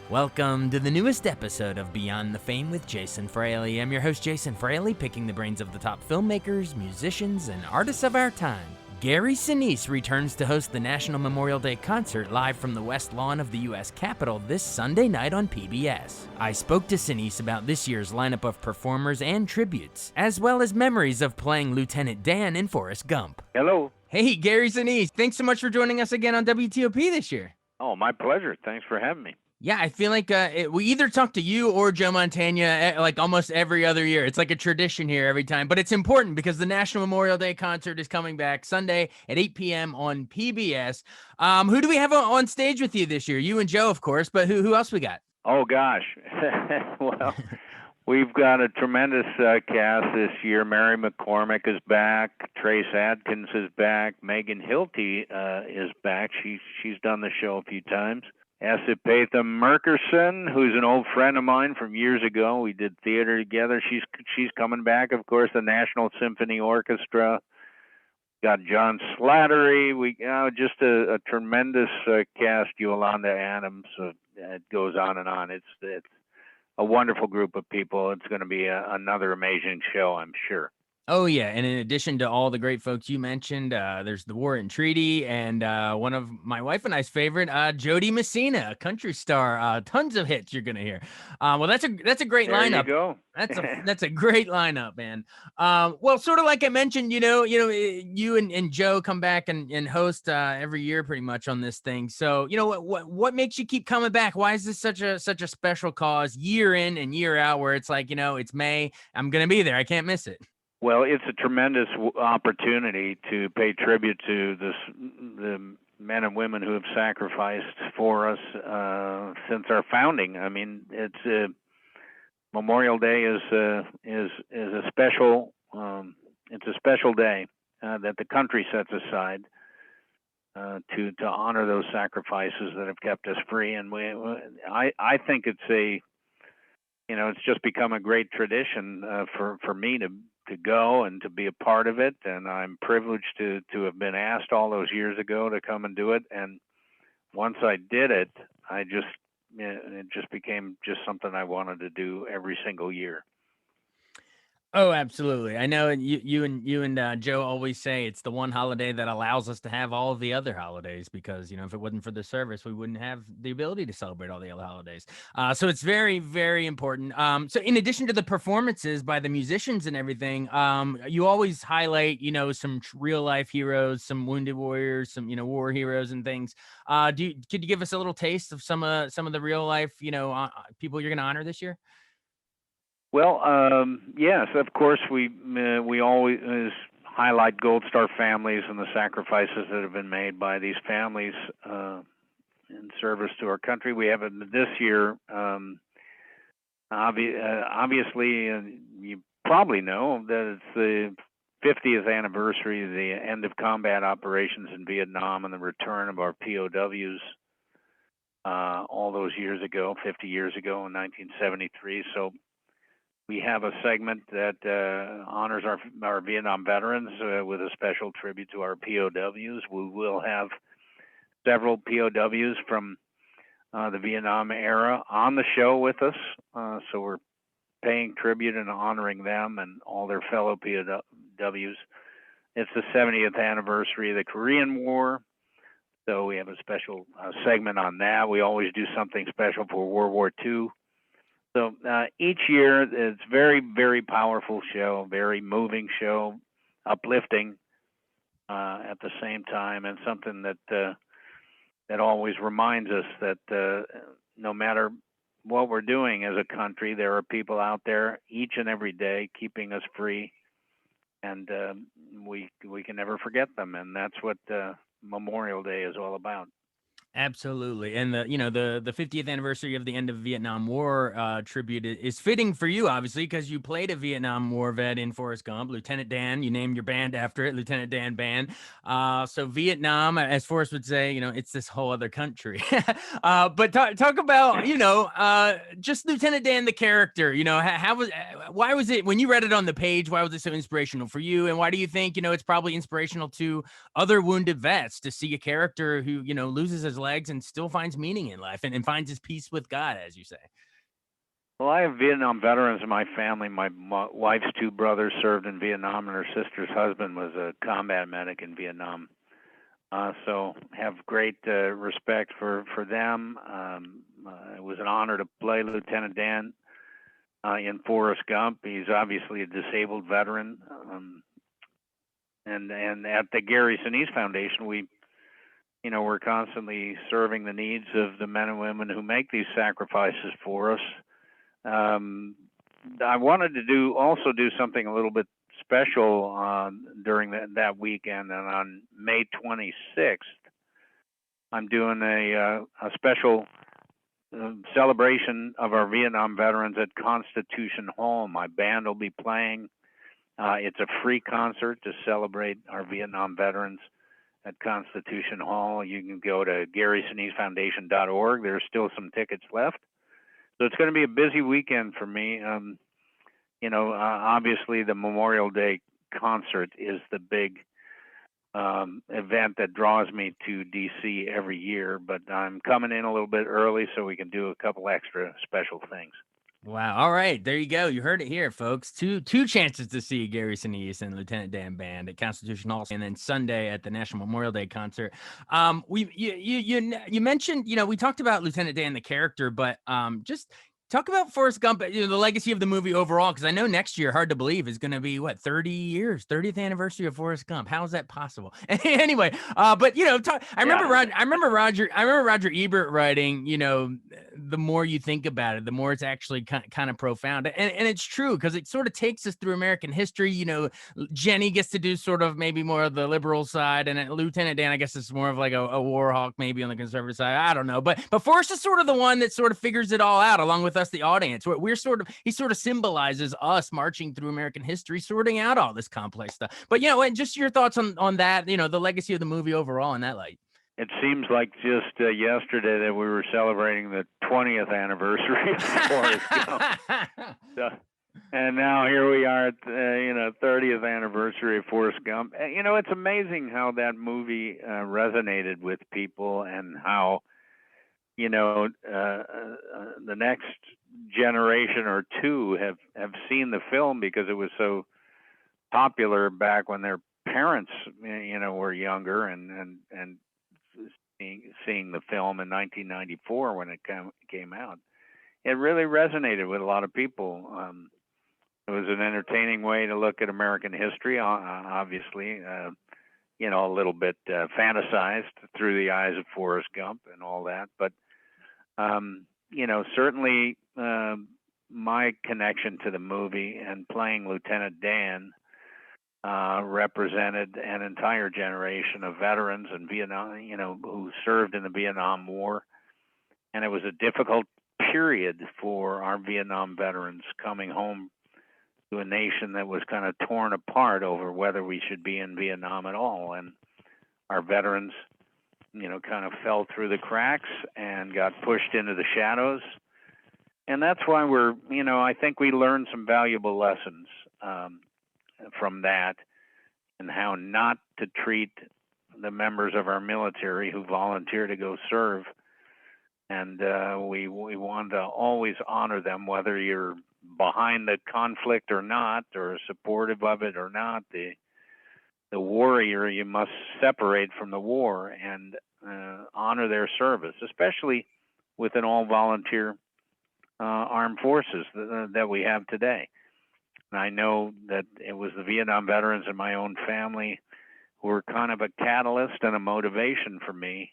Welcome to the newest episode of Beyond the Fame with Jason Fraley. I'm your host, Jason Fraley, picking the brains of the top filmmakers, musicians, and artists of our time. Gary Sinise returns to host the National Memorial Day concert live from the West Lawn of the U.S. Capitol this Sunday night on PBS. I spoke to Sinise about this year's lineup of performers and tributes, as well as memories of playing Lieutenant Dan in Forrest Gump. Hello. Hey, Gary Sinise, thanks so much for joining us again on WTOP this year. Oh, my pleasure. Thanks for having me. Yeah, I feel like we either talk to you or Joe Montana like almost every other year. It's like a tradition here every time, but it's important because the National Memorial Day concert is coming back Sunday at 8 p.m. on PBS. Who do we have on stage with you this year? You and Joe, of course, but who else we got? Oh, gosh. Well, we've got a tremendous cast this year. Mary McCormick is back. Trace Adkins is back. Megan Hilty is back. She's done the show a few times. Esipatha Merkerson, who's an old friend of mine from years ago. We did theater together. She's coming back, of course, the National Symphony Orchestra. Got John Slattery. We just a tremendous cast. Yolanda Adams. It goes on and on. It's a wonderful group of people. It's going to be another amazing show, I'm sure. Oh, yeah. And in addition to all the great folks you mentioned, there's the War and Treaty and one of my wife and I's favorite, Jody Messina, a country star. Tons of hits you're going to hear. Well, that's a great lineup. There you go. That's a great lineup, man. Well, sort of like I mentioned, you and Joe come back and host every year pretty much on this thing. So, what makes you keep coming back? Why is this such a special cause year in and year out where it's like, it's May, I'm going to be there. I can't miss it. Well, it's a tremendous opportunity to pay tribute to the men and women who have sacrificed for us since our founding. I mean, it's Memorial Day is a special day that the country sets aside to honor those sacrifices that have kept us free. And I think it's it's just become a great tradition for me to go and to be a part of it, and I'm privileged to have been asked all those years ago to come and do it. And once I did it, it just became just something I wanted to do every single year. Oh, absolutely. I know you and Joe always say it's the one holiday that allows us to have all of the other holidays because, if it wasn't for the service, we wouldn't have the ability to celebrate all the other holidays. So it's very, very important. So in addition to the performances by the musicians and everything, you always highlight, some real life heroes, some wounded warriors, some, war heroes and things. Could you give us a little taste of some of the real life, people you're going to honor this year? Well, yes, of course, we always highlight Gold Star families and the sacrifices that have been made by these families in service to our country. We have this year, obviously, you probably know that it's the 50th anniversary of the end of combat operations in Vietnam and the return of our POWs all those years ago, 50 years ago in 1973. So we have a segment that honors our Vietnam veterans with a special tribute to our POWs. We will have several POWs from the Vietnam era on the show with us. So we're paying tribute and honoring them and all their fellow POWs. It's the 70th anniversary of the Korean War. So we have a special segment on that. We always do something special for World War II. So each year, it's very, very powerful show, very moving show, uplifting at the same time, and something that always reminds us that no matter what we're doing as a country, there are people out there each and every day keeping us free, and we can never forget them, and that's what Memorial Day is all about. Absolutely. And the 50th anniversary of the end of Vietnam War tribute is fitting for you, obviously, because you played a Vietnam War vet in Forrest Gump, Lieutenant Dan. You named your band after it, Lieutenant Dan Band. So Vietnam, as Forrest would say, it's this whole other country. But talk about, just Lieutenant Dan, the character, why was it, when you read it on the page, why was it so inspirational for you? And why do you think, it's probably inspirational to other wounded vets to see a character who, loses his legs and still finds meaning in life and finds his peace with God, as you say. Well, I have Vietnam veterans in my family. My wife's two brothers served in Vietnam, and her sister's husband was a combat medic in Vietnam. So have great respect for them. It was an honor to play Lieutenant Dan in Forrest Gump. He's obviously a disabled veteran. And at the Gary Sinise Foundation, we're constantly serving the needs of the men and women who make these sacrifices for us. I wanted to also do something a little bit special during that weekend, and on May 26th, I'm doing a special celebration of our Vietnam veterans at Constitution Hall. My band will be playing. It's a free concert to celebrate our Vietnam veterans at Constitution Hall. You can go to GarySiniseFoundation.org. There's still some tickets left. So it's going to be a busy weekend for me. Obviously the Memorial Day concert is the big event that draws me to DC every year, but I'm coming in a little bit early so we can do a couple extra special things. Wow. All right. There you go. You heard it here, folks. Two chances to see Gary Sinise and Lieutenant Dan Band at Constitution Hall, and then Sunday at the National Memorial Day concert. You mentioned, we talked about Lieutenant Dan, the character, but just talk about Forrest Gump, the legacy of the movie overall, because I know next year, hard to believe, is going to be 30 years, 30th anniversary of Forrest Gump. How is that possible? Anyway, but I remember Roger Ebert writing, the more you think about it, the more it's actually kind of profound, and it's true because it sort of takes us through American history. Jenny gets to do sort of maybe more of the liberal side, and Lieutenant Dan, I guess, is more of like a war hawk, maybe on the conservative side. I don't know, but Forrest is sort of the one that sort of figures it all out, along with us, the audience. He sort of symbolizes us marching through American history, sorting out all this complex stuff. But and just your thoughts on that, the legacy of the movie overall in that light. It seems like just yesterday that we were celebrating the 20th anniversary of Forrest Gump. And now here we are at 30th anniversary of Forrest Gump. It's amazing how that movie resonated with people, and how the next generation or two have seen the film because it was so popular back when their parents were younger, and seeing the film in 1994 when it came out. It really resonated with a lot of people. It was an entertaining way to look at American history, obviously, a little bit fantasized through the eyes of Forrest Gump and all that. But, certainly my connection to the movie and playing Lieutenant Dan represented an entire generation of veterans in Vietnam, who served in the Vietnam War. And it was a difficult period for our Vietnam veterans coming home to a nation that was kind of torn apart over whether we should be in Vietnam at all. And our veterans, kind of fell through the cracks and got pushed into the shadows. And that's why I think we learned some valuable lessons from that, and how not to treat the members of our military who volunteer to go serve. And we want to always honor them, whether you're behind the conflict or not, or supportive of it or not. The warrior, you must separate from the war and honor their service, especially with an all-volunteer armed forces that we have today. And I know that it was the Vietnam veterans in my own family who were kind of a catalyst and a motivation for me,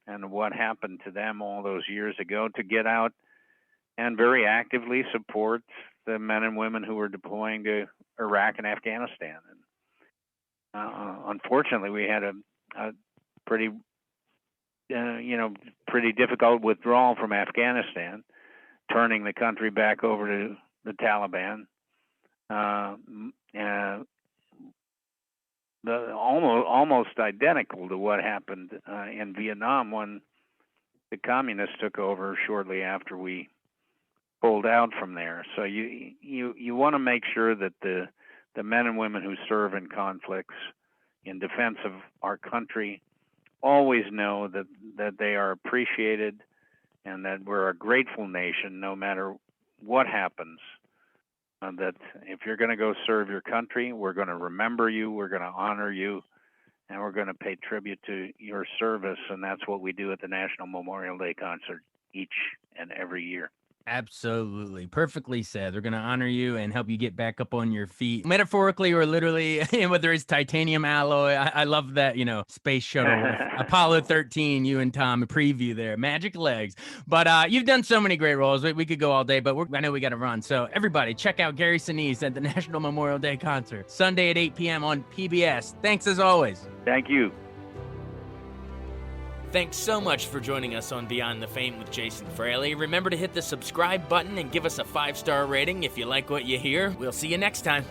and what happened to them all those years ago, to get out and very actively support the men and women who were deploying to Iraq and Afghanistan. And unfortunately, we had a pretty difficult withdrawal from Afghanistan, turning the country back over to the Taliban. Almost identical to what happened in Vietnam when the communists took over shortly after we pulled out from there. So you want to make sure that the men and women who serve in conflicts in defense of our country always know that they are appreciated and that we're a grateful nation no matter what happens. That if you're going to go serve your country, we're going to remember you, we're going to honor you, and we're going to pay tribute to your service. And that's what we do at the National Memorial Day Concert each and every year. Absolutely. Perfectly said. They're going to honor you and help you get back up on your feet, metaphorically or literally, whether it's titanium alloy. I love that, space shuttle, Apollo 13, you and Tom, a preview there, magic legs. But you've done so many great roles. We could go all day, but I know we got to run. So everybody, check out Gary Sinise at the National Memorial Day Concert, Sunday at 8 p.m. on PBS. Thanks as always. Thank you. Thanks so much for joining us on Beyond the Fame with Jason Fraley. Remember to hit the subscribe button and give us a 5-star rating if you like what you hear. We'll see you next time.